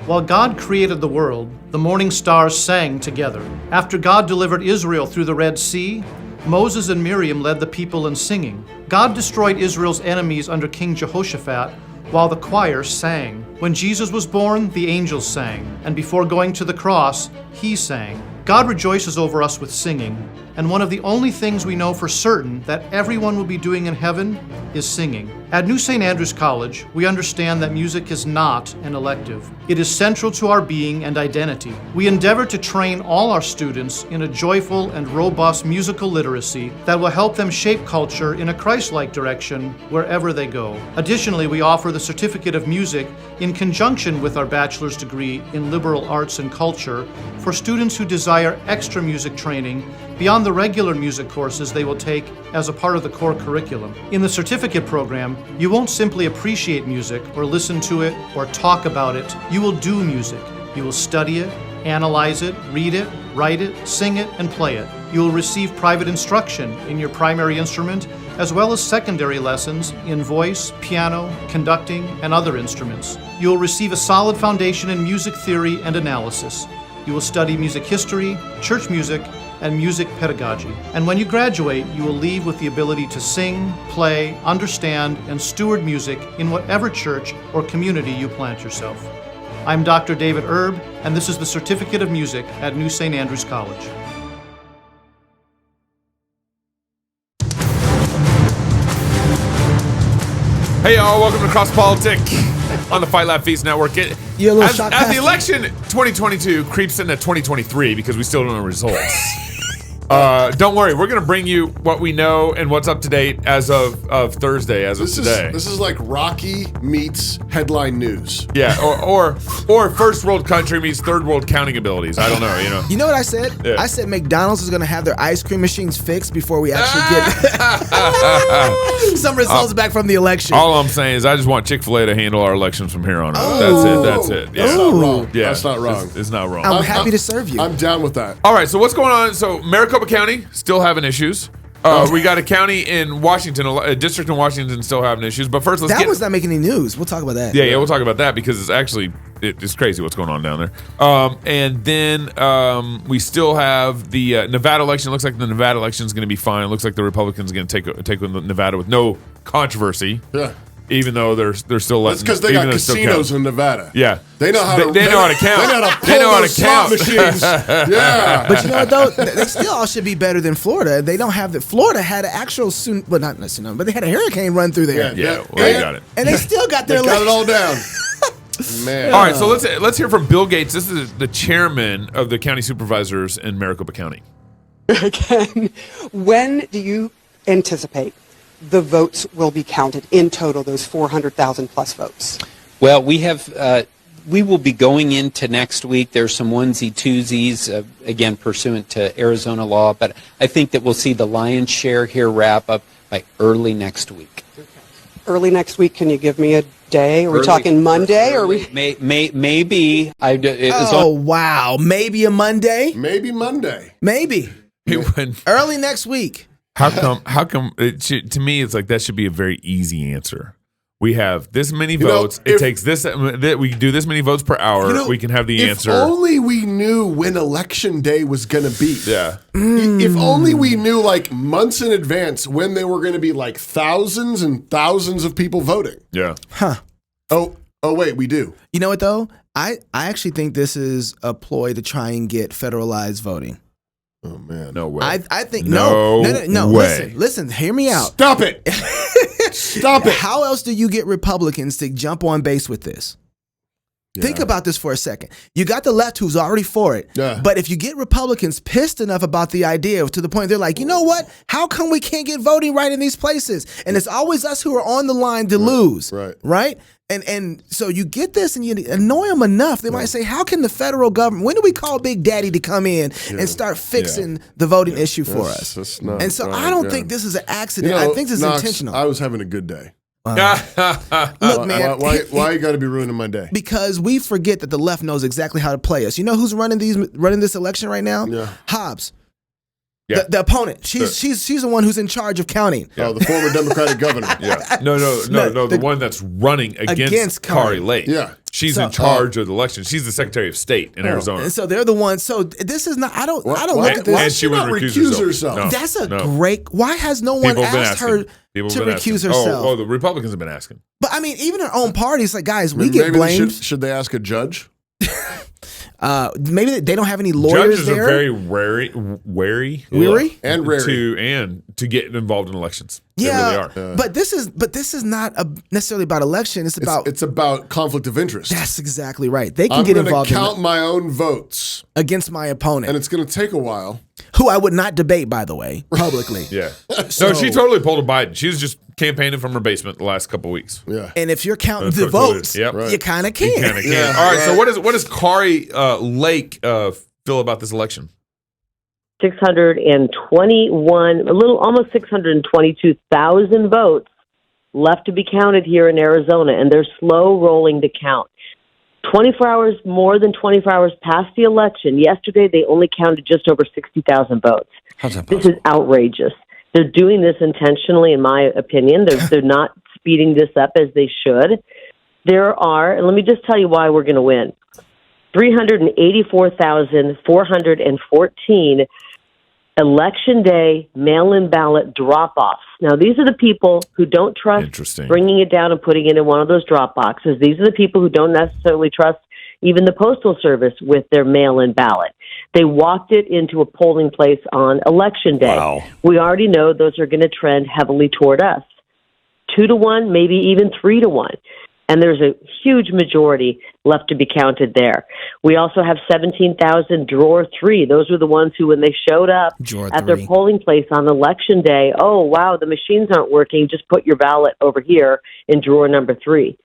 While God created the world, the morning stars sang together. After God delivered Israel through the Red Sea, Moses and Miriam led the people in singing. God destroyed Israel's enemies under King Jehoshaphat, while the choir sang. When Jesus was born, the angels sang, and before going to the cross, he sang. God rejoices over us with singing, and one of the only things we know for certain that everyone will be doing in heaven is singing. At New St. Andrews College, we understand that music is not an elective. It is central to our being and identity. We endeavor to train all our students in a joyful and robust musical literacy that will help them shape culture in a Christ-like direction wherever they go. Additionally, we offer the Certificate of Music in conjunction with our bachelor's degree in liberal arts and culture for students who desire extra music training beyond the regular music courses they will take as a part of the core curriculum. In the certificate program, you won't simply appreciate music or listen to it or talk about it. You will do music. You will study it, analyze it, read it, write it, sing it, and play it. You will receive private instruction in your primary instrument, as well as secondary lessons in voice, piano, conducting, and other instruments. You will receive a solid foundation in music theory and analysis. You will study music history, church music, and music pedagogy. And when you graduate, you will leave with the ability to sing, play, understand, and steward music in whatever church or community you plant yourself. I'm Dr. David Erb, and this is the Certificate of Music at New St. Andrews College. Hey y'all, welcome to Cross Politic on the Fight Laugh Feast Network. As the election 2022 creeps into 2023 because we still don't know results. Don't worry, we're going to bring you what we know and what's up to date as of Thursday, as of today. This is like Rocky meets headline news. Yeah, or first world country meets third world counting abilities. I don't know, you know. You know what I said? Yeah. I said McDonald's is going to have their ice cream machines fixed before we actually get some results back from the election. All I'm saying is I just want Chick-fil-A to handle our elections from here on out. That's it. Yeah. That's not wrong. Yeah, that's not wrong. It's not wrong. I'm happy to serve you. I'm down with that. All right, so what's going on? So Maricopa County still having issues. We got a county in Washington, a district in Washington still having issues. But first, that was not making any news. We'll talk about that. Yeah, we'll talk about that because it's actually it's crazy what's going on down there. And then we still have the Nevada election. It looks like the Nevada election is going to be fine. It looks like the Republicans are going to take Nevada with no controversy. Yeah. Even though they're still letting. That's because they got casinos in Nevada. Yeah, they know how to. They know how to count. They know how to count machines. Yeah, but you know what though? They still all should be better than Florida. They don't have the. Florida had an actual but not tsunami, but they had a hurricane run through there. Yeah, they got it, and they still got their. They got it all down. Man. All right, so let's hear from Bill Gates. This is the chairman of the county supervisors in Maricopa County. Again, when do you anticipate the votes will be counted in total, those 400,000 plus votes? Well, we will be going into next week. There's some onesie-twosies, again, pursuant to Arizona law, but I think that we'll see the lion's share here wrap up by early next week. Okay. Early next week, can you give me a day? Are we talking Monday? Or we? Maybe. Wow. Maybe a Monday? Maybe Monday. Maybe. Early next week. How come to me it's like that should be a very easy answer. We have this many votes. It takes this. We do this many votes per hour. We can have the answer. If only we knew when election day was going to be. Yeah. If only we knew like months in advance when there were going to be like thousands and thousands of people voting. Yeah. Huh. Oh wait, we do. You know what though? I actually think this is a ploy to try and get federalized voting. Oh man, no way. I think no way. Listen, hear me out. Stop it. Stop it. How else do you get Republicans to jump on base with this? Yeah. Think about this for a second. You got the left who's already for it. Yeah. But if you get Republicans pissed enough about the idea to the point they're like, you know what? How come we can't get voting right in these places? And it's always us who are on the line to lose. Right? And so you get this and you annoy them enough, they might say, how can the federal government, when do we call Big Daddy to come in and start fixing the voting issue for us? And so I don't think this is an accident. I think this is intentional. I was having a good day. Look, man. Why you got to be ruining my day? Because we forget that the left knows exactly how to play us. You know who's running this election right now? Yeah. Hobbs. Yeah. The opponent. She's the one who's in charge of counting. Yeah. Oh, the former Democratic governor. Yeah. No. The one that's running against Kari Lake. Yeah. She's in charge of the election. She's the Secretary of State in Arizona. And so they're the ones. So this is not. I don't look at this. And she would recuse herself. No. That's a great. Why has no one asked her to recuse herself? Oh, the Republicans have been asking. But I mean, even her own party, it's like, guys, we get blamed. Should they ask a judge? Maybe they don't have any lawyers Judges there. are very wary to get involved in elections. Yeah, they really are. but this is not necessarily about election. It's about conflict of interest. That's exactly right. They can get involved. I'm going to count my own votes against my opponent, and it's going to take a while. Who I would not debate, by the way, publicly. Yeah. So she totally pulled a Biden. She was just campaigning from her basement the last couple of weeks. Yeah. And if you're counting the votes, you kind of can. Yeah. All right. So what does Kari Lake feel about this election? 621, almost 622,000 votes left to be counted here in Arizona, and they're slow rolling to count. More than 24 hours past the election, yesterday they only counted just over 60,000 votes. How's that possible? This is outrageous. They're doing this intentionally, in my opinion. They're not speeding this up as they should. And let me just tell you why we're going to win. 384,414 Election Day mail-in ballot drop-offs. Now, these are the people who don't trust bringing it down and putting it in one of those drop boxes. These are the people who don't necessarily trust even the Postal Service with their mail-in ballot. They walked it into a polling place on Election Day. Wow. We already know those are going to trend heavily toward us. 2-1, maybe even 3-1. And there's a huge majority left to be counted there. We also have 17,000 drawer 3. Those were the ones who, when they showed up at their polling place on Election Day, oh, wow, the machines aren't working. Just put your ballot over here in drawer number 3.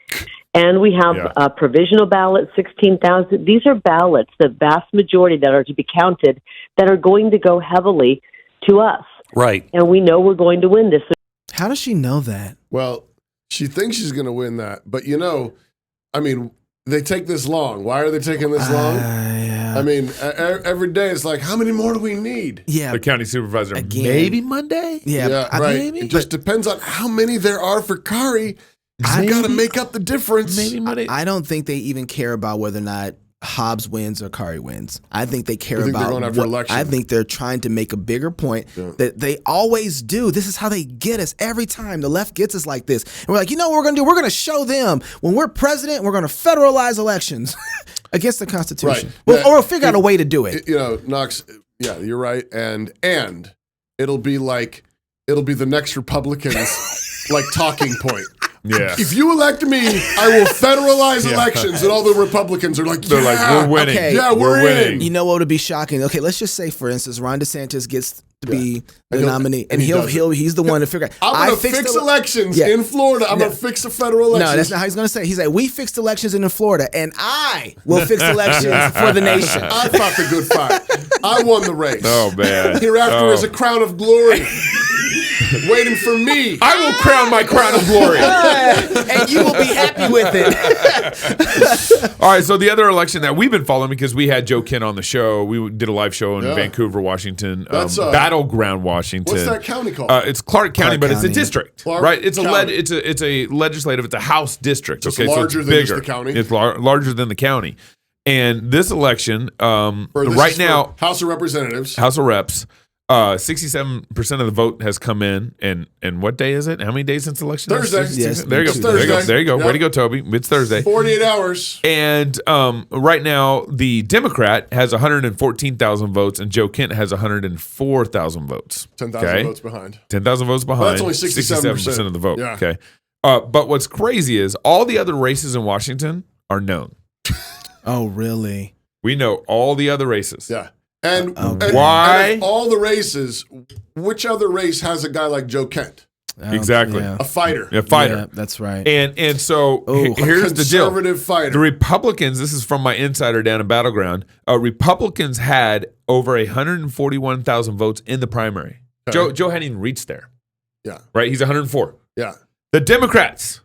And we have a provisional ballot, 16,000. These are ballots, the vast majority that are to be counted, that are going to go heavily to us. Right. And we know we're going to win this. How does she know that? Well, she thinks she's going to win that. But, they take this long. Why are they taking this long? Yeah. I mean, every day it's like, how many more do we need? Yeah. The county supervisor. Again. Maybe Monday? Yeah, right. Maybe. It just depends on how many there are for Kari. You got to make up the difference. Maybe Monday. I don't think they even care about whether or not Hobbs wins or Kari wins. I think they care about. They're going after election. I think they're trying to make a bigger point that they always do. This is how they get us every time. The left gets us like this, and we're like, you know what we're going to do? We're going to show them when we're president, we're going to federalize elections against the Constitution. Right. Or we'll figure out a way to do it. Knox. Yeah, you're right. And it'll be the next Republicans like talking point. Yeah. If you elect me, I will federalize elections. And all the Republicans are like, we're winning. Okay. Yeah, we're winning. You know what would be shocking? Okay, let's just say, for instance, Ron DeSantis gets to be the nominee, and he's the one to figure out. I'm going to fix elections in Florida. I'm going to fix the federal elections. No, that's not how he's going to say it. He's like, we fixed elections in Florida, and I will fix elections for the nation. I fought the good fight. I won the race. Oh, man. Hereafter is a crown of glory waiting for me. I will crown my crown of glory. And you will be happy with it. All right, so the other election that we've been following, because we had Joe Kent on the show. We did a live show in Vancouver, Washington. That's Battleground, Washington. What's that county called? It's Clark County, but it's a district, right? It's County. it's a legislative. It's a House district. Just okay, larger so it's than bigger. just the county. It's larger than the county. And this election, right now, House of Representatives, House of Reps, 67% of the vote has come in. And what day is it? How many days since election? Thursday. Yes, there you go. There you go. Yep. Way to go, Toby. It's Thursday. 48 hours. And right now, the Democrat has 114,000 votes, and Joe Kent has 104,000 votes. 10,000 votes behind. 10,000 votes behind. Well, that's only 67% of the vote. Yeah. Okay. But what's crazy is all the other races in Washington are known. Oh, really? We know all the other races. Yeah. And why? And of all the races, which other race has a guy like Joe Kent? Exactly. Yeah. A fighter. A fighter. Yeah, that's right. And so here's the deal. Conservative fighter. The Republicans, this is from my insider down in Battleground, Republicans had over 141,000 votes in the primary. Okay. Joe hadn't even reached there. Yeah. Right? He's 104. Yeah. The Democrats,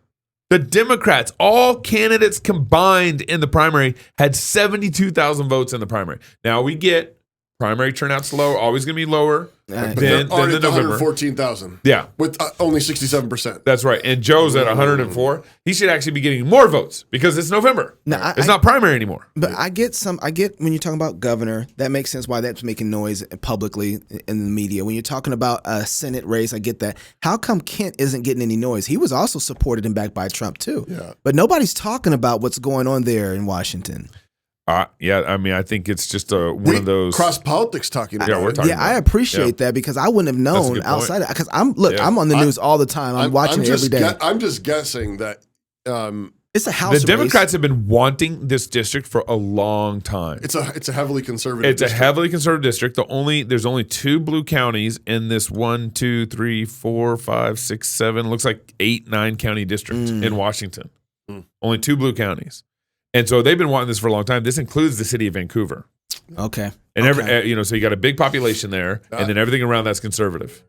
all candidates combined in the primary had 72,000 votes in the primary. Now we get Primary turnout's low, always going to be lower But than they're already the at November. 114,000. Yeah. With only 67%. That's right. And Joe's at 104. He should actually be getting more votes because it's November. No, it's not primary anymore. But I get when you're talking about governor, that makes sense why that's making noise publicly in the media. When you're talking about a Senate race, I get that. How come Kent isn't getting any noise? He was also supported and backed by Trump too. Yeah. But nobody's talking about what's going on there in Washington. Yeah, I mean, I think it's just one of those cross politics talking about. we're talking about I appreciate that because I wouldn't have known outside of because I'm on the news all the time. I'm watching it every day. I'm just guessing that it's a house race. The Democrats have been wanting this district for a long time. It's a heavily conservative. It's a heavily conservative district. There's only 2 blue counties in this 1, 2, 3, 4, 5, 6, 7. Looks like 8, 9 county district in Washington. Only 2 blue counties. And so they've been wanting this for a long time. This includes the city of Vancouver. Okay. And so you got a big population there, and then everything around that's conservative.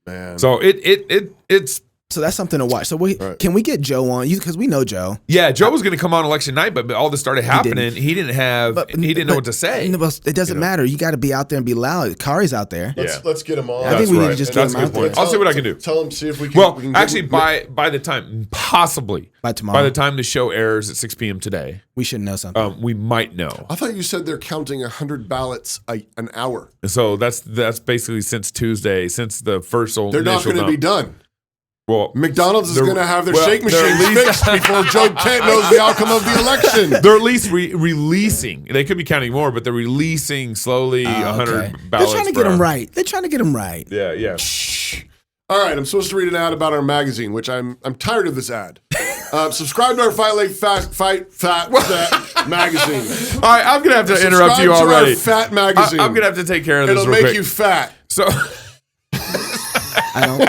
Man. So it's So that's something to watch. So can we get Joe on? Because we know Joe. Yeah, Joe was going to come on election night, but all this started happening. He didn't know what to say. It doesn't matter. You got to be out there and be loud. Kari's out there. Let's get him on. I think we need to just get him out there. I'll see what I can do. Tell him, see if we can. Well, we can actually, by the time, possibly by tomorrow, by the time the show airs at 6 p.m. today, we should know something. We might know. I thought you said they're counting 100 ballots an hour. So that's basically since Tuesday, since the first They're not going to be done. Well, McDonald's is going to have their shake machine fixed before Joe Kent knows the outcome of the election. They're at least releasing. They could be counting more, but they're releasing slowly 100 ballots. They're trying to get them right. They're trying to get them right. Yeah. Shh. All right, I'm supposed to read an ad about our magazine, which I'm tired of this ad. Subscribe to our Fight Lake Fat magazine. All right, I'm going to have to interrupt you already. Subscribe to our fat magazine. I'm going to have to take care of this. It'll real make quick. you fat. So. I don't.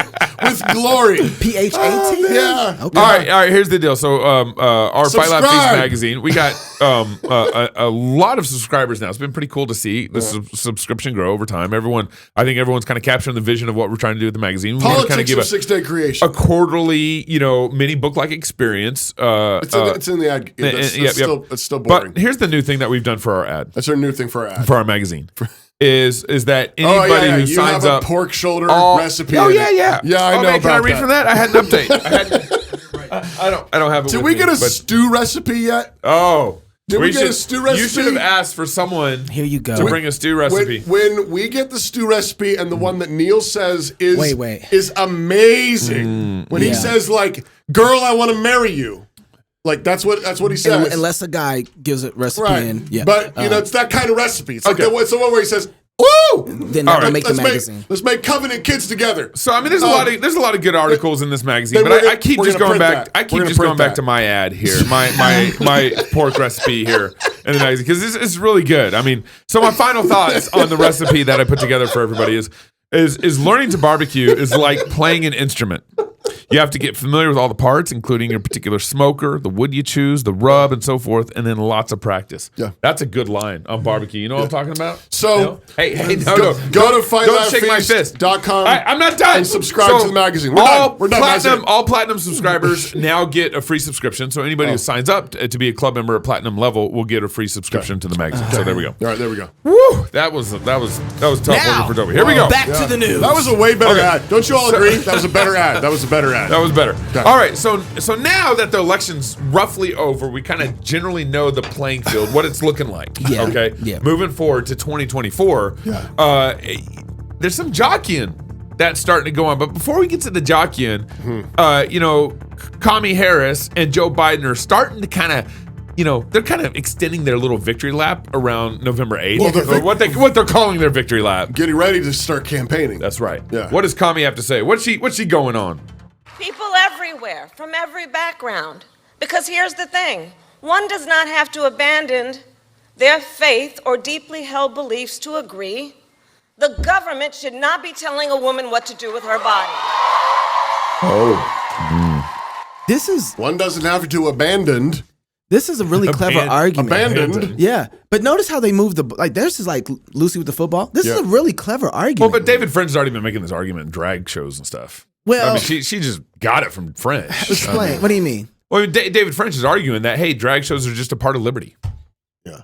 With glory. PHAT? Yeah. Okay. All right. Here's the deal. So, our Fight Lab Feast magazine, we got a lot of subscribers now. It's been pretty cool to see the subscription grow over time. I think everyone's kind of capturing the vision of what we're trying to do with the magazine. We Politics kind of give of 6-day creation. a quarterly, mini book-like experience. It's in the ad. It's still boring. But here's the new thing that we've done for our ad. That's our new thing for our ad. For our magazine. Is that anybody who you signs have up a pork shoulder recipe? Oh yeah. Yeah, I know. Man, about can I read that. from that? I had an update. I don't have it. Did with we me, get a but- stew recipe yet? Oh. Did we get a stew recipe? You should have asked for someone Here you go. to bring a stew recipe. When we get the stew recipe and the one that Neil says is Wait. is amazing. When he says like, "Girl, I want to marry you," like that's what he says. Unless a guy gives a recipe right. in. Yeah. But it's that kind of recipe. It's Okay. like it's the one where he says, "Woo!" Then they're gonna make the let's magazine. Let's make Covenant Kids together. So I mean, there's a lot of good articles in this magazine, Then but we're I keep gonna just going print back. that. I We're keep gonna just going print back that. to my ad here, my pork recipe here in the magazine because this is really good. I mean, so my final thoughts on the recipe that I put together for everybody is learning to barbecue is like playing an instrument. You have to get familiar with all the parts, including your particular smoker, the wood you choose, the rub, and so forth, and then lots of practice. Yeah. That's a good line on barbecue. You know what I'm talking about? So, No? Hey, go to don't shake my fist. fightlabfeast.com. I'm not done. And subscribe to the magazine. We're done. We're done. That's it. All platinum subscribers now get a free subscription. So anybody who signs up to be a club member at platinum level will get a free subscription to the magazine. So there we go. All right, there we go. Woo! That was tough Now, working for Toby. Here we go. Back to the news. That was a way better Okay. ad. Don't you all agree? That was a better ad. That was a better ad. That was better. Okay. All right, so now that the election's roughly over, we kind of generally know the playing field, what it's looking like. Yeah. Okay. Yeah. Moving forward to 2024, there's some jockeying that's starting to go on. But before we get to the jockeying, Kamala Harris and Joe Biden are starting to kind of. They're kind of extending their little victory lap around November 8th. Well, what they're calling their victory lap. Getting ready to start campaigning. That's right. Yeah. What does Kamala have to say? What's she going on? People everywhere, from every background. Because here's the thing, one does not have to abandon their faith or deeply held beliefs to agree. The government should not be telling a woman what to do with her body. This is One doesn't have to abandon. This is a really clever argument. Abandoned. Yeah. But notice how they moved theirs is like Lucy with the football. This is a really clever argument. Well, but David French has already been making this argument in drag shows and stuff. Well, I mean, she just got it from French. explain. What do you mean? Well, David French is arguing that, hey, drag shows are just a part of liberty. Yeah.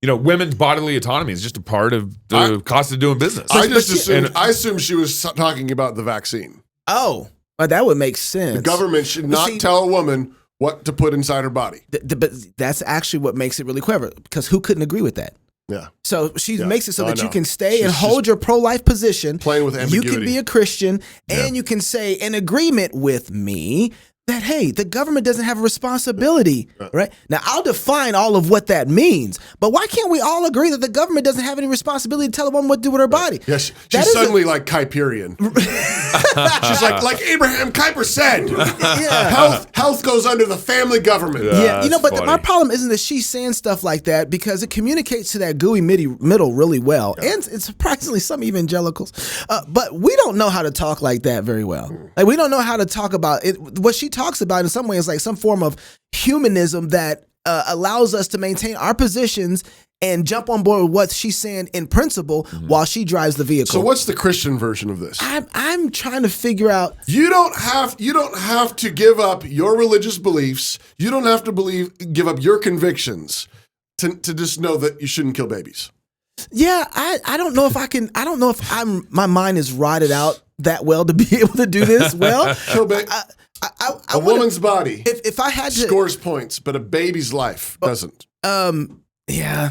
women's bodily autonomy is just a part of the cost of doing business. I assumed she was talking about the vaccine. Oh, that would make sense. The government should not tell a woman what to put inside her body. But that's actually what makes it really clever, because who couldn't agree with that? Yeah. So she makes it so that you can stay and hold your pro-life position. Playing with ambiguity. You can be a Christian, and you can say in agreement with me that, hey, the government doesn't have a responsibility, right? Now, I'll define all of what that means, but why can't we all agree that the government doesn't have any responsibility to tell a woman what to do with her body? Yes, she's suddenly like Kuyperian. She's like Abraham Kuyper said, health goes under the family government. Yeah, but my problem isn't that she's saying stuff like that, because it communicates to that gooey middle really well, and it's surprisingly some evangelicals. But we don't know how to talk like that very well. Like, we don't know how to talk about it. What she talks about in some ways like some form of humanism that allows us to maintain our positions and jump on board with what she's saying in principle while she drives the vehicle. So what's the Christian version of this? I'm trying to figure out. You don't have to give up your religious beliefs. You don't have to give up your convictions to just know that you shouldn't kill babies. Yeah, I don't know if I can. I don't know if my mind is rotted out that well to be able to do this well. A woman's body, if I had to, scores points, but a baby's life doesn't. Yeah.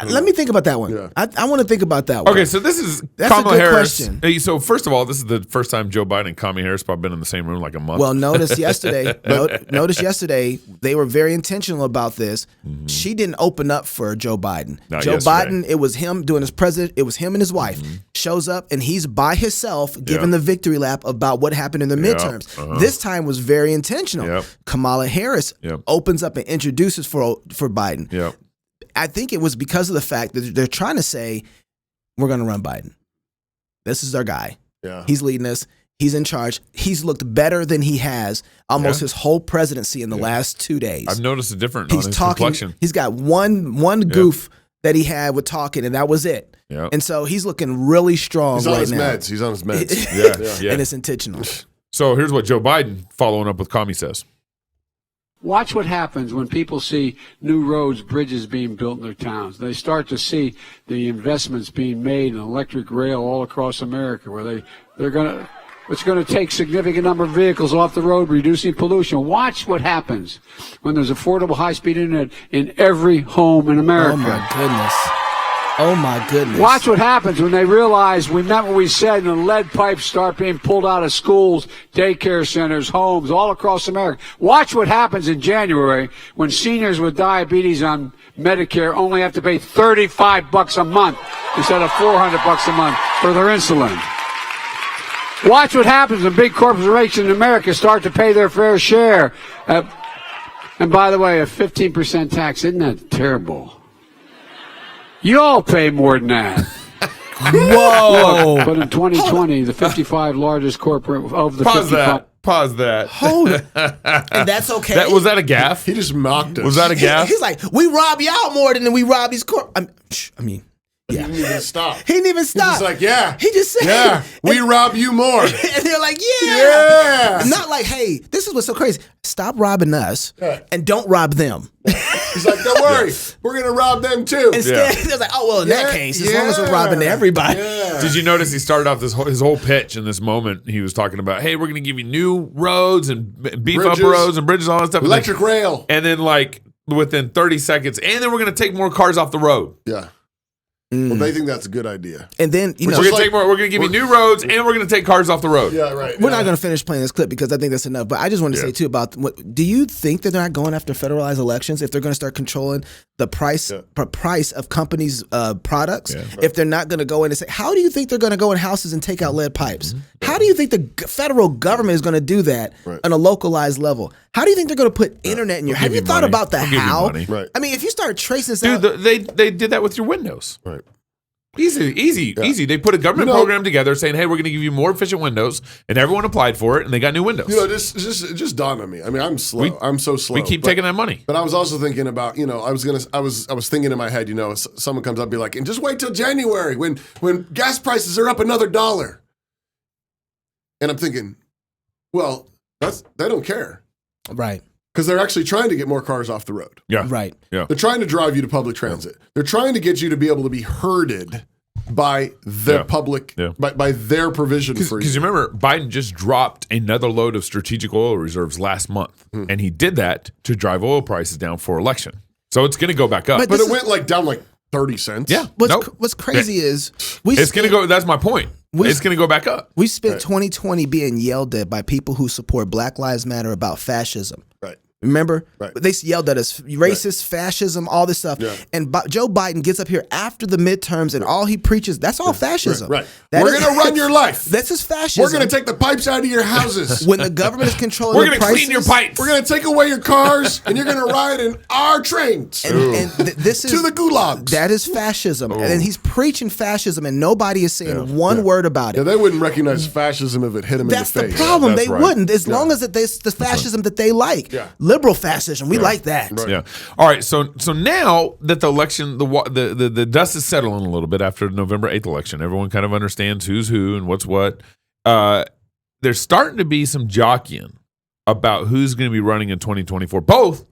Let me think about that one. Yeah. I want to think about that one. Okay, so this is That's Kamala a good Harris. question. So first of all, this is the first time Joe Biden and Kamala Harris probably been in the same room like a month. Well, notice yesterday they were very intentional about this. She didn't open up for Joe Biden. Not Joe yesterday. Biden, it was him doing his president. It was him and his wife. Shows up and he's by himself giving the victory lap about what happened in the midterms. This time was very intentional. Kamala Harris opens up and introduces for Biden. I think it was because of the fact that they're trying to say, we're going to run Biden. This is our guy. Yeah. He's leading us. He's in charge. He's looked better than he has almost his whole presidency in the last 2 days. I've noticed a difference on his complexion. He's got one goof that he had with talking, and that was it. And so he's looking really strong right now. He's on his meds. And it's intentional. So here's what Joe Biden, following up with Kami, says. Watch what happens when people see new roads, bridges being built in their towns. They start to see the investments being made in electric rail all across America, where it's going to take significant number of vehicles off the road, reducing pollution. Watch what happens when there's affordable high-speed internet in every home in America. Oh my goodness. Watch what happens when they realize we meant what we said and the lead pipes start being pulled out of schools, daycare centers, homes, all across America. Watch what happens in January when seniors with diabetes on Medicare only have to pay $35 a month instead of $400 a month for their insulin. Watch what happens when big corporations in America start to pay their fair share. And by the way, a 15% tax, isn't that terrible? You all pay more than that. Whoa! But in 2020, the 55 largest corporate of the Pause that. Hold it. And that's okay. Was that a gaffe? He just mocked us. Was that a gaffe? He's like, we rob y'all more than we rob these He didn't even stop. He didn't even stop. He's like, yeah. He just said, yeah, we rob you more. And they're like, yeah. Yeah. Not like, hey, this is what's so crazy. Stop robbing us and don't rob them. He's like, don't worry. We're going to rob them too. Instead, they're like, oh, well, in that case, as long as we're robbing everybody. Yeah. Did you notice he started off his whole pitch in this moment? He was talking about, hey, we're going to give you new roads and beef up roads and bridges, all that stuff. Electric rail. And then like within 30 seconds, and then we're going to take more cars off the road. Yeah. Well, they think that's a good idea. And then, we're going to give you new roads, and we're going to take cars off the road. Yeah, right. We're not going to finish playing this clip because I think that's enough. But I just wanted to say, too, about do you think that they're not going after federalized elections if they're going to start controlling the price of companies' products? Yeah, right. If they're not going to go in and say, how do you think they're going to go in houses and take out lead pipes? How do you think the federal government is going to do that on a localized level? How do you think they're going to put internet in your? Have you thought about the how? Right. I mean, if you start tracing this out, they did that with your windows. Right. Easy. They put a government program together saying, hey, we're going to give you more efficient windows, and everyone applied for it, and they got new windows. It just dawned on me. I mean, I'm slow. I'm so slow. We keep taking that money. But I was also thinking about, I was thinking in my head, someone comes up and be like, and just wait till January when gas prices are up another $1. And I'm thinking, well, they don't care. Right. because they're actually trying to get more cars off the road. Yeah. Right. Yeah. They're trying to drive you to public transit. They're trying to get you to be able to be herded by the public, by their provision for you. Because you remember, Biden just dropped another load of strategic oil reserves last month, and he did that to drive oil prices down for election. So it's going to go back up. But it went down 30 cents. Yeah. What's crazy is it's going to go. That's my point. It's going to go back up. We spent 2020 being yelled at by people who support Black Lives Matter about fascism. Right. Remember? Right. They yelled at us, racist, fascism, all this stuff. Yeah. And Joe Biden gets up here after the midterms and all he preaches, that's all fascism. Right. We're going to run your life. That's just fascism. We're going to take the pipes out of your houses. When the government is controlling We're the going to clean your pipes. We're going to take away your cars, and you're going to ride in our trains. And this is to the gulags. That is fascism. And then he's preaching fascism, and nobody is saying one word about it. Yeah, they wouldn't recognize fascism if it hit them in the face. That's the problem. Yeah, they wouldn't, as long as it's the fascism that they like. Yeah. Liberal fascism. We like that. Right. Yeah. All right. So now that the election, the dust is settling a little bit after the November 8th election, everyone kind of understands who's who and what's what. There's starting to be some jockeying about who's going to be running in 2024, both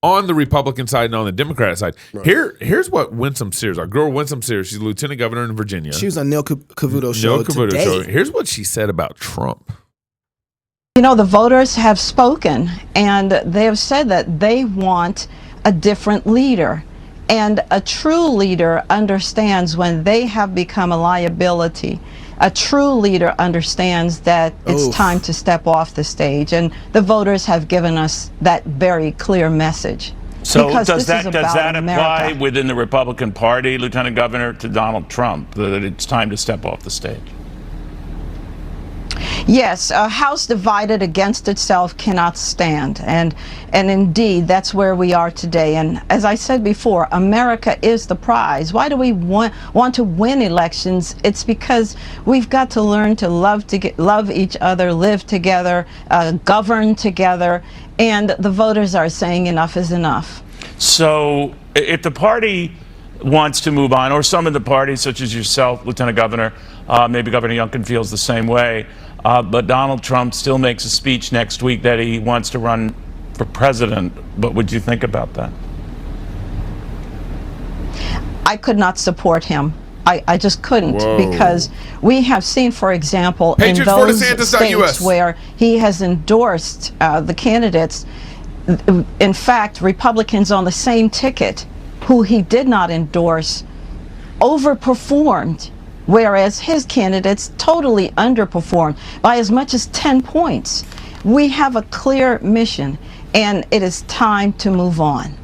on the Republican side and on the Democrat side. Right. Here's what Winsome Sears, our girl Winsome Sears, she's lieutenant governor in Virginia. She was on Neil Cavuto's show today. Here's what she said about Trump. You know, the voters have spoken, and they have said that they want a different leader. And a true leader understands when they have become a liability. A true leader understands that it's time to step off the stage. And the voters have given us that very clear message. So Because does this is that about apply America. within the Republican Party, Lieutenant Governor, to Donald Trump, that it's time to step off the stage? Yes, a house divided against itself cannot stand, and indeed that's where we are today. And as I said before, America is the prize. Why do we want to win elections? It's because we've got to learn to love each other, live together, govern together, and the voters are saying enough is enough. So if the party wants to move on, or some of the parties, such as yourself, Lieutenant Governor, maybe Governor Youngkin feels the same way, but Donald Trump still makes a speech next week that he wants to run for president. What would you think about that? I could not support him. I just couldn't, because we have seen, for example, in those states where he has endorsed the candidates, in fact, Republicans on the same ticket who he did not endorse overperformed, whereas his candidates totally underperformed by as much as 10 points. We have a clear mission, and it is time to move on.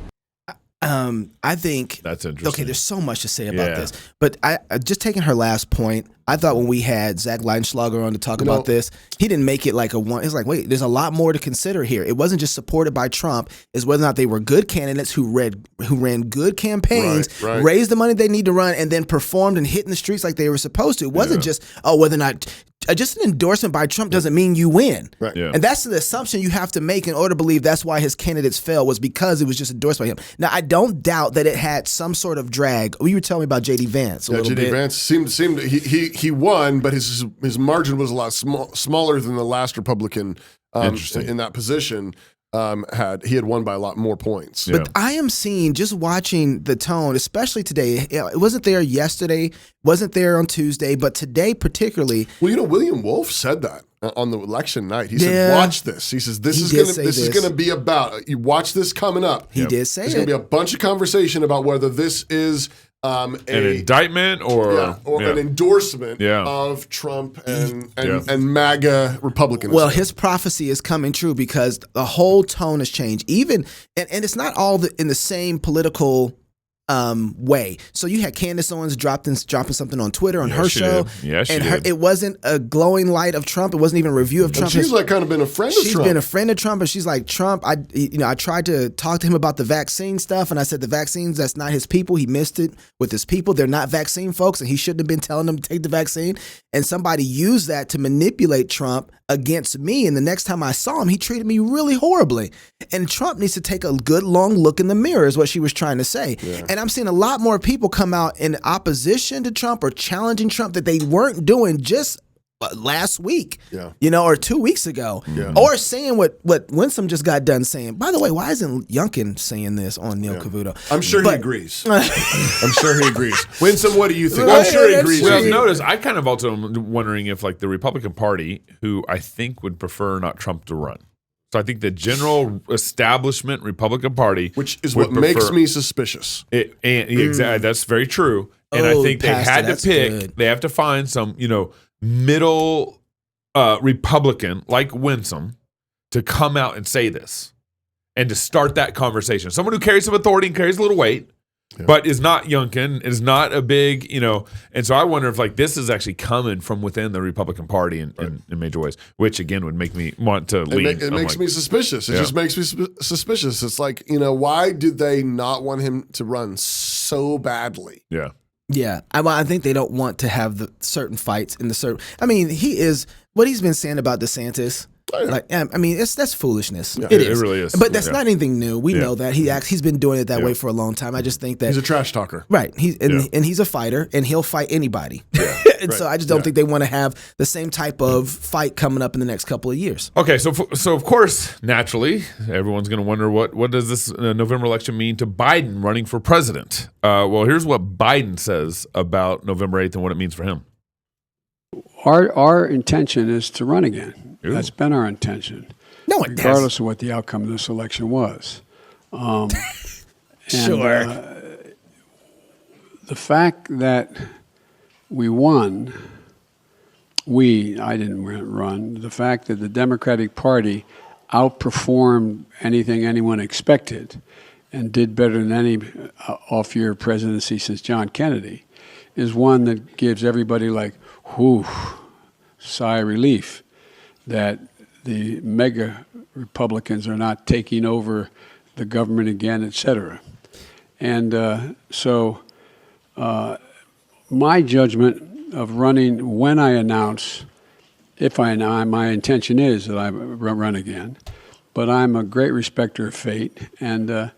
I think that's interesting. Okay, there's so much to say about this, but I just taking her last point. I thought when we had Zach Leitenschager on to talk about this, he didn't make it like a one. It's like, wait, there's a lot more to consider here. It wasn't just supported by Trump; it's whether or not they were good candidates who ran good campaigns, raised the money they need to run, and then performed and hit in the streets like they were supposed to. It wasn't just whether or not. Just an endorsement by Trump doesn't mean you win. Right. Yeah. And that's the assumption you have to make in order to believe that's why his candidates fell, was because it was just endorsed by him. Now, I don't doubt that it had some sort of drag. You were telling me about J.D. Vance a little bit. J.D. Vance seemed he won, but his margin was a lot smaller than the last Republican in that position. He had won by a lot more points. But I am seeing, just watching the tone, especially today. It wasn't there yesterday, wasn't there on Tuesday, but today particularly. Well, William Wolf said that on the election night. He said, "Watch this." He says, "This is gonna be about. You watch this coming up." He did say There's gonna be a bunch of conversation about whether this is an indictment or an endorsement of Trump and MAGA Republicans. Well, his prophecy is coming true, because the whole tone has changed. Even and it's not all in the same political way. So you had Candace Owens dropping something on Twitter on her show. Yeah, she and did. It wasn't a glowing light of Trump. It wasn't even a review of Trump. And she's kind of been a friend of Trump. She's been a friend of Trump, and she's like, Trump, I tried to talk to him about the vaccine stuff, and I said the vaccines, that's not his people. He missed it with his people. They're not vaccine folks, and he shouldn't have been telling them to take the vaccine. And somebody used that to manipulate Trump against me, and the next time I saw him, he treated me really horribly. And Trump needs to take a good long look in the mirror, is what she was trying to say. Yeah. And I'm seeing a lot more people come out in opposition to Trump or challenging Trump that they weren't doing just last week, or 2 weeks ago, or saying what Winsome just got done saying. By the way, why isn't Youngkin saying this on Neil Cavuto? I'm sure he agrees. I'm sure he agrees. Winsome, what do you think? I'm sure he agrees. Well, notice I kind of also am wondering if like the Republican Party, who I think would prefer not Trump to run. So I think the general establishment Republican Party, which is what makes me suspicious. Exactly, that's very true. And I think they had to pick. Good. They have to find some, middle Republican like Winsome to come out and say this and to start that conversation. Someone who carries some authority and carries a little weight, but is not Youngkin, is not a big, And so I wonder if like this is actually coming from within the Republican Party in major ways, which again would make me want to lean. It makes me suspicious. It just makes me suspicious. It's like, why did they not want him to run so badly? Yeah. Yeah, I think they don't want to have the certain fights in the certain. I mean, he is what he's been saying about DeSantis. Like, I mean, that's foolishness. Yeah, it really is. But that's not anything new. We know that he's been doing it that way for a long time. I just think that he's a trash talker, right? And he's a fighter, and he'll fight anybody. Yeah. And so I just don't think they want to have the same type of fight coming up in the next couple of years. Okay, so of course, naturally, everyone's going to wonder what does this November election mean to Biden running for president? Well, here's what Biden says about November 8th and what it means for him. Our intention is to run again. Ooh. That's been our intention. No, regardless of what the outcome of this election was. Sure. The fact that we won, I didn't run, the fact that the Democratic Party outperformed anything anyone expected and did better than any off-year presidency since John Kennedy is one that gives everybody like, whew, sigh of relief that the mega Republicans are not taking over the government again, et cetera. And so my judgment of running when I announce, my intention is that I run again, but I'm a great respecter of fate, and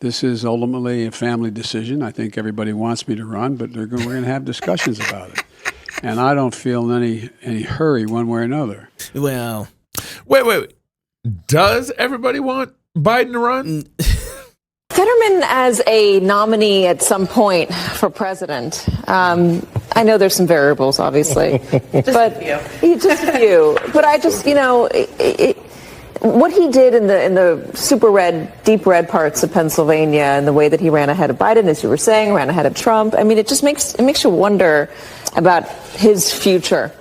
this is ultimately a family decision. I think everybody wants me to run, but we're going to have discussions about it. And I don't feel any hurry one way or another. Well, wait. Does everybody want Biden to run? Fetterman as a nominee at some point for president. I know there's some variables, obviously, just a few. But I just, what he did in the super red, deep red parts of Pennsylvania, and the way that he ran ahead of Biden, as you were saying, ran ahead of Trump. I mean, it just makes you wonder about his future.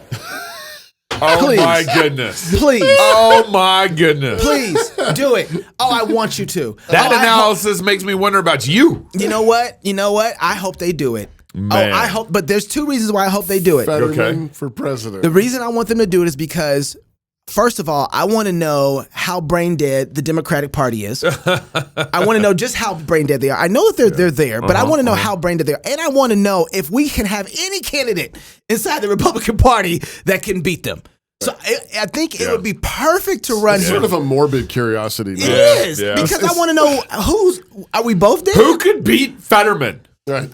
Oh, please. My goodness. Please. Oh, my goodness. Please, do it. Oh, I want you to. That analysis makes me wonder about you. You know what? I hope they do it. Man. I hope, but there's two reasons why I hope they do it. Fetterman for president. The reason I want them to do it is because, first of all, I want to know how brain dead the Democratic Party is. I want to know just how brain dead they are. I know that they're there, but I want to know how brain dead they are. And I want to know if we can have any candidate inside the Republican Party that can beat them. So I think it would be perfect to run. It's sort of a morbid curiosity. It is, because I want to know are we both dead? Who could beat Fetterman? Right.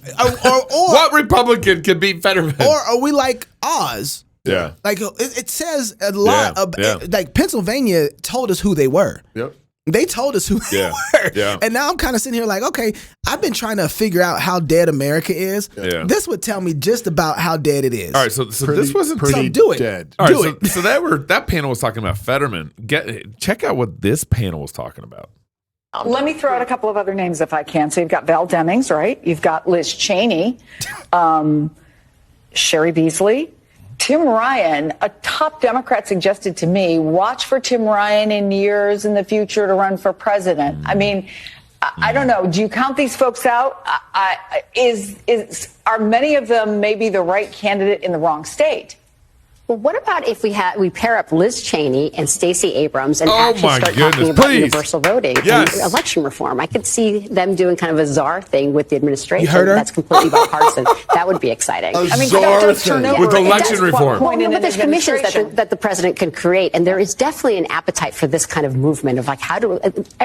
Or what Republican could beat Fetterman? Or are we like Oz? Yeah. Like it says a lot like Pennsylvania told us who they were. Yep. They told us who they were. Yeah. And now I'm kind of sitting here like, okay, I've been trying to figure out how dead America is. Yeah. This would tell me just about how dead it is. All right, so this wasn't pretty do it. Dead. All right, so that panel was talking about Fetterman. Check out what this panel was talking about. Let me throw out a couple of other names if I can. So you've got Val Demings, right? You've got Liz Cheney, Sherry Beasley, Tim Ryan. A top Democrat suggested to me, watch for Tim Ryan in years in the future to run for president. I mean, I don't know. Do you count these folks out? Are many of them maybe the right candidate in the wrong state? Well, what about if we pair up Liz Cheney and Stacey Abrams and actually start talking about universal voting and election reform? I could see them doing kind of a czar thing with the administration. You heard her? That's completely bipartisan. That would be exciting. I mean, czar thing with election reform. Well, no, but there's commissions that the president can create, and there is definitely an appetite for this kind of movement of like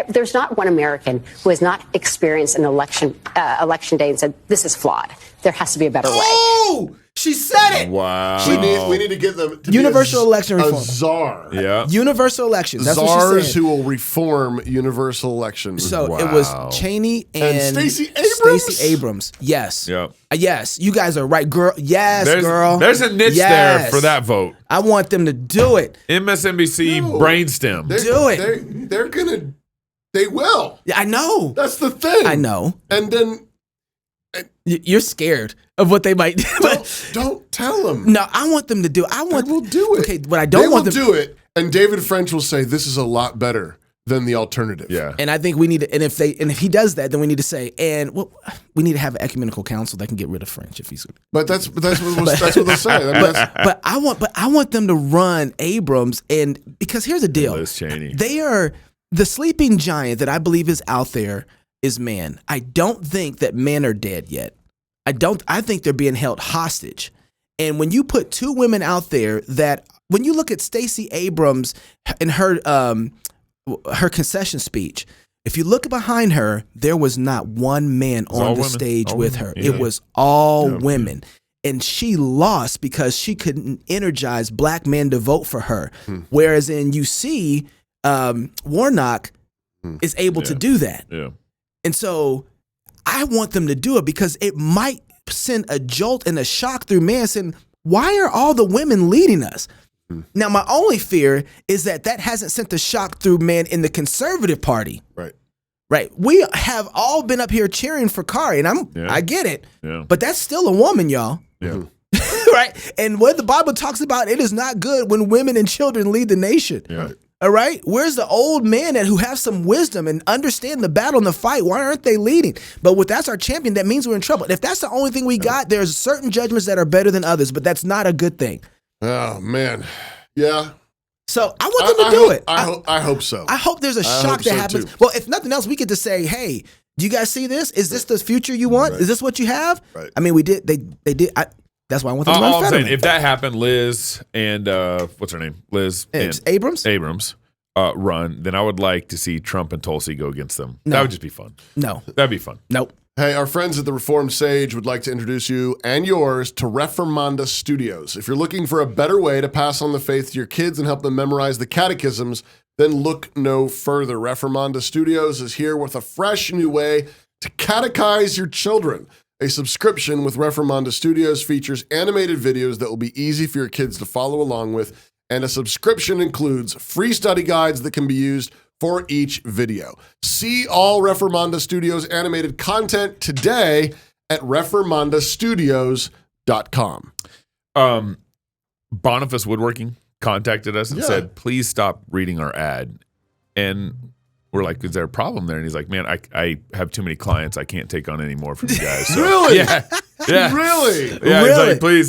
there's not one American who has not experienced an election day and said this is flawed. There has to be a better way. Oh, She said it. Wow. We need to get them to universal election reform. A czar. Yeah. Universal election. That's what she Czars said. who will reform universal elections. So it was Cheney and Stacey Abrams. Stacey Abrams. Yes. Yeah. Yes. You guys are right, girl. Yes, girl. There's a niche there for that vote. I want them to do it. MSNBC brainstem. Do it. They're gonna. They will. Yeah, I know. That's the thing. I know. And then you're scared of what they might do. Don't tell them. No, I want them to do it. They will do it. Okay, but I don't want them to do it. And David French will say this is a lot better than the alternative. Yeah. And I think we need to, and if he does that, then we need to say, we need to have an ecumenical council that can get rid of French if he's. But that's what they'll say. But I want them to run Abrams, and because here's the deal, Liz Cheney. They are the sleeping giant that I believe is out there is man. I don't think that men are dead yet. I think they're being held hostage. And when you put two women out there that, when you look at Stacey Abrams and her concession speech, if you look behind her, there was not one man on the stage with her. Yeah. It was all women. And she lost because she couldn't energize black men to vote for her. Whereas you see Warnock is able to do that. Yeah. And so I want them to do it because it might send a jolt and a shock through men saying, why are all the women leading us? Now, my only fear is that hasn't sent the shock through men in the conservative party. Right. We have all been up here cheering for Kari, and I get it. Yeah. But that's still a woman, y'all. Yeah. Right. And what the Bible talks about, it is not good when women and children lead the nation. Yeah. All right. Where's the old men who have some wisdom and understand the battle and the fight? Why aren't they leading? But that's our champion, that means we're in trouble. If that's the only thing we got, there's certain judgments that are better than others, but that's not a good thing. Oh man. Yeah. So I want them to do it. I hope so. I hope there's a shock that happens. Well, if nothing else, we get to say, hey, do you guys see this? Is this the future you want? Is this what you have? Right. I mean, we did. They did. That's why I want them to run I'm saying, Fetterman. if that happened, Liz and what's her name? Liz and Abrams run, then I would like to see Trump and Tulsi go against them. No. That would just be fun. No. That'd be fun. Nope. Hey, our friends at the Reformed Sage would like to introduce you and yours to Reformanda Studios. If you're looking for a better way to pass on the faith to your kids and help them memorize the catechisms, then look no further. Reformanda Studios is here with a fresh new way to catechize your children. A subscription with Reformanda Studios features animated videos that will be easy for your kids to follow along with, and a subscription includes free study guides that can be used for each video. See all Reformanda Studios animated content today at reformandastudios.com. Boniface Woodworking contacted us and said, please stop reading our ad. And we're like, is there a problem there? And he's like, man, I have too many clients. I can't take on any more from you guys. So, Really? Yeah. Really? Yeah, he's like, please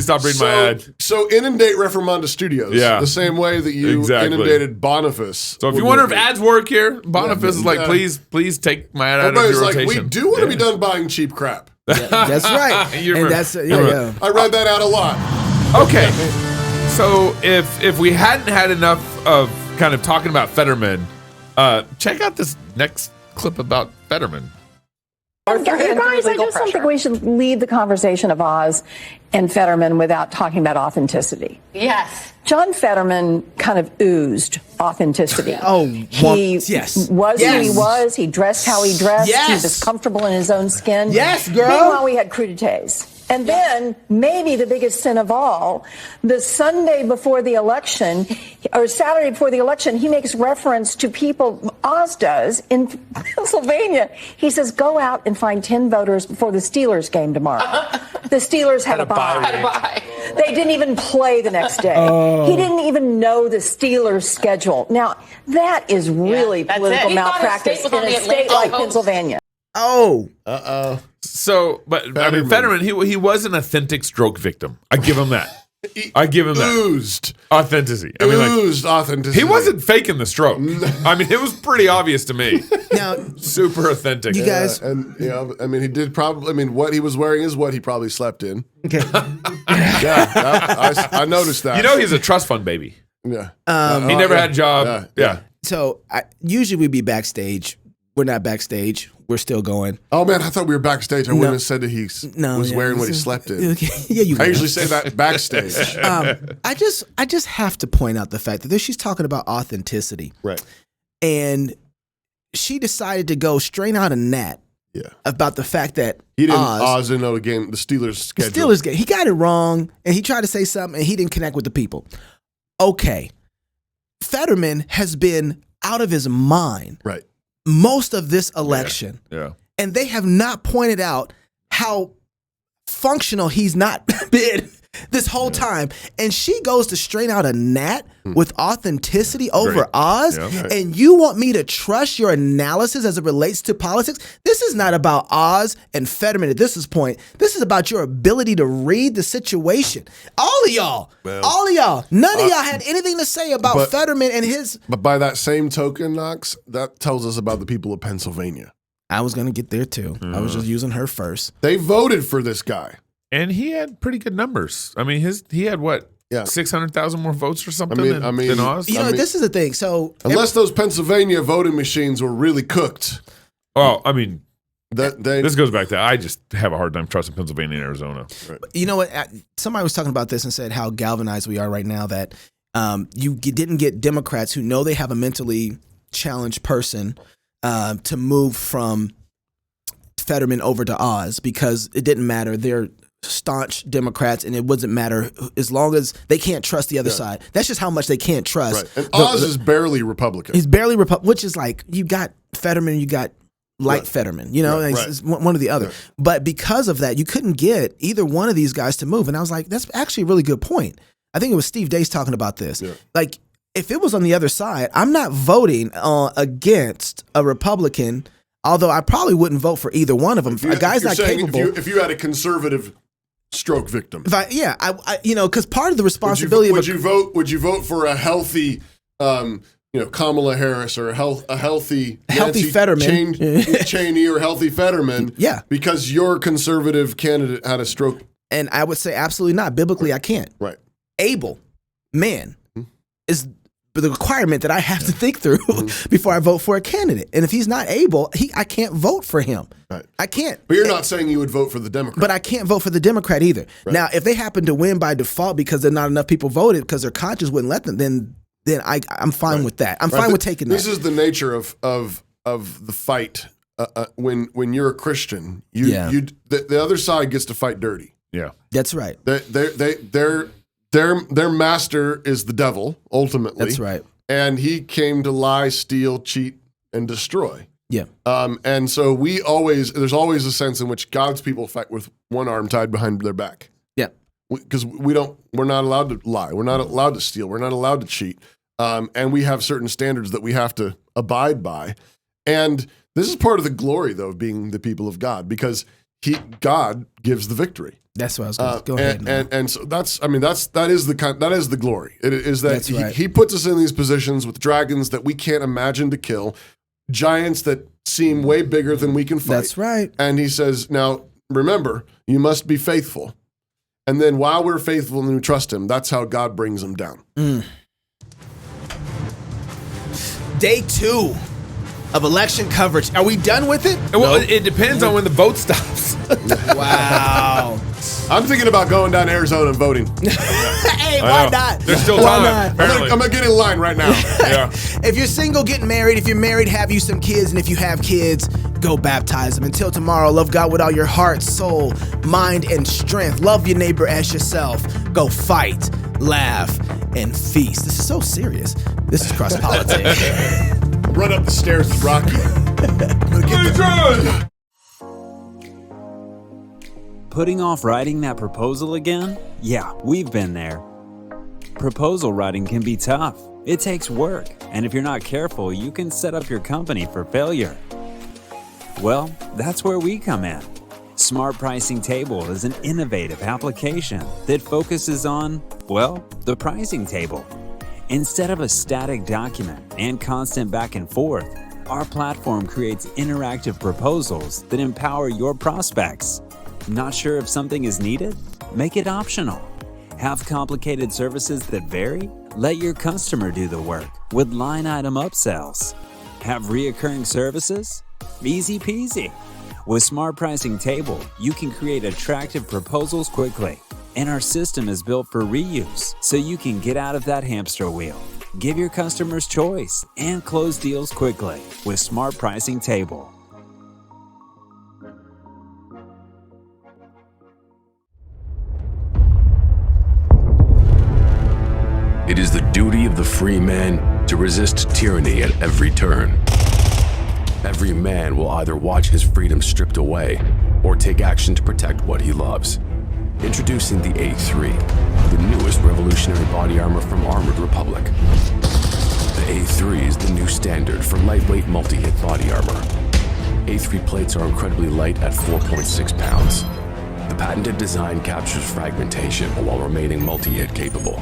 stop reading my ad. So inundate Reformanda Studios the same way that you inundated Boniface. So if you wonder if ads work here, Boniface is like, please take my ad out of your rotation. Like, we do want to be done buying cheap crap. That's right. I read that out a lot. Okay. So if we hadn't had enough of kind of talking about Fetterman, check out this next clip about Fetterman. You guys, I just don't think we should lead the conversation of Oz and Fetterman without talking about authenticity. Yes. John Fetterman kind of oozed authenticity. He was who he was. He dressed how he dressed. He was comfortable in his own skin. Yes, girl. Meanwhile, we had crudités. And then, maybe the biggest sin of all, the Sunday before the election, or Saturday before the election, he makes reference to people, Oz does, in Pennsylvania. He says, go out and find 10 voters before the Steelers game tomorrow. The Steelers had a bye. They didn't even play the next day. He didn't even know the Steelers' schedule. Now, that is really political malpractice in a state like Pennsylvania. So, but I mean, Fetterman, he was an authentic stroke victim. I give him that. Oozed authenticity. Oozed authenticity. He wasn't faking the stroke. I mean, it was pretty obvious to me. Now, super authentic. You guys, and I mean, he did probably. I mean, what he was wearing is what he probably slept in. Okay. I noticed that. You know, he's a trust fund baby. Yeah. He never had a job. Yeah. So usually we'd be backstage. We're not backstage. we're still going. Oh man, I thought we were backstage. I wouldn't have said that he was wearing what he slept in. Yeah, you. I usually say that backstage. I just have to point out the fact that she's talking about authenticity, right? And she decided to go straight out of Nat. Yeah. About the fact that Oz didn't know the game, the Steelers schedule. The Steelers game. He got it wrong, and he tried to say something, and he didn't connect with the people. Okay. Fetterman has been out of his mind most of this election. Yeah. And they have not pointed out how functional he's not been this whole time. And she goes to straight out a Nat with authenticity over Oz. Yeah. And you want me to trust your analysis as it relates to politics? This is not about Oz and Fetterman at this point. This is about your ability to read the situation. All of y'all, none of y'all had anything to say about Fetterman and his. But by that same token, Knox, that tells us about the people of Pennsylvania. I was going to get there too. I was just using her first. They voted for this guy. And he had pretty good numbers. I mean, he had what? Yeah. 600,000 more votes or something than Oz? This is the thing. So unless those Pennsylvania voting machines were really cooked. Oh, I mean, this goes back to I just have a hard time trusting Pennsylvania and Arizona. Right. You know what? Somebody was talking about this and said how galvanized we are right now that you didn't get Democrats who know they have a mentally challenged person to move from Fetterman over to Oz because it didn't matter. They're staunch Democrats, and it wouldn't matter as long as they can't trust the other side. That's just how much they can't trust. Right. And Oz is barely Republican. He's barely Republican, which is like you got Fetterman, you got Fetterman, it's one or the other. Right. But because of that, you couldn't get either one of these guys to move. And I was like, that's actually a really good point. I think it was Steve Dace talking about this. Yeah. Like, if it was on the other side, I'm not voting against a Republican, although I probably wouldn't vote for either one of them. A guy's not capable. If you had a conservative stroke victim, because part of the responsibility would you vote for a healthy, Kamala Harris or a healthy Nancy Fetterman, Cheney or healthy Fetterman? Yeah, because your conservative candidate had a stroke. And I would say absolutely not. Biblically, I can't. Right, able man is the requirement that I have to think through before I vote for a candidate. And if he's not able, I can't vote for him. Right. I can't. But you're not saying you would vote for the Democrat. But I can't vote for the Democrat either. Right. Now, if they happen to win by default because there are not enough people voted because their conscience wouldn't let them, then I'm fine with that. I'm fine with taking that. This is the nature of the fight. When you're a Christian, the other side gets to fight dirty. Yeah, that's right. Their master is the devil, ultimately. That's right. And he came to lie, steal, cheat, and destroy. Yeah. And so there's always a sense in which God's people fight with one arm tied behind their back. Yeah. Because we're not allowed to lie. We're not allowed to steal. We're not allowed to cheat. And we have certain standards that we have to abide by. And this is part of the glory, though, of being the people of God, because God gives the victory. That's what I was going to go ahead. And so that is the glory. It is that right. he puts us in these positions with dragons that we can't imagine to kill, giants that seem way bigger than we can fight. That's right. And he says, now remember, you must be faithful. And then while we're faithful and we trust him, that's how God brings them down. Day 2 of election coverage. Are we done with it? Well, it depends on when the vote stops. Wow. I'm thinking about going down to Arizona and voting. Hey, why not? There's still time. I'm going to get in line right now. Yeah. If you're single, get married. If you're married, have you some kids. And if you have kids, go baptize them. Until tomorrow, love God with all your heart, soul, mind, and strength. Love your neighbor as yourself. Go fight, laugh, and feast. This is so serious. This is Cross Politics. Run up the stairs with Rocky. Putting off writing that proposal again? Yeah, we've been there. Proposal writing can be tough. It takes work, and if you're not careful, you can set up your company for failure. Well, that's where we come in. Smart Pricing Table is an innovative application that focuses on, the pricing table. Instead of a static document and constant back and forth, our platform creates interactive proposals that empower your prospects. Not sure if something is needed? Make it optional. Have complicated services that vary? Let your customer do the work with line item upsells. Have reoccurring services? Easy peasy. With Smart Pricing Table, you can create attractive proposals quickly. And our system is built for reuse, so you can get out of that hamster wheel. Give your customers choice and close deals quickly with Smart Pricing Table. It is the duty of the free man to resist tyranny at every turn. Every man will either watch his freedom stripped away or take action to protect what he loves. Introducing the A3, the newest revolutionary body armor from Armored Republic. The A3 is the new standard for lightweight multi-hit body armor. A3 plates are incredibly light at 4.6 pounds. The patented design captures fragmentation while remaining multi-hit capable.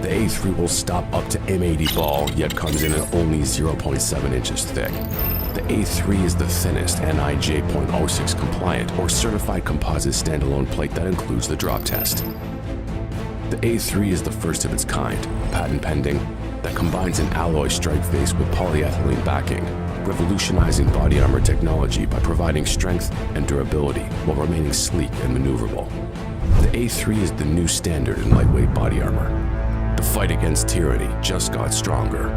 The A3 will stop up to M80 ball, yet comes in at only 0.7 inches thick. The A3 is the thinnest NIJ .06 compliant or certified composite standalone plate that includes the drop test. The A3 is the first of its kind, patent pending, that combines an alloy strike face with polyethylene backing, revolutionizing body armor technology by providing strength and durability while remaining sleek and maneuverable. The A3 is the new standard in lightweight body armor. The fight against tyranny just got stronger.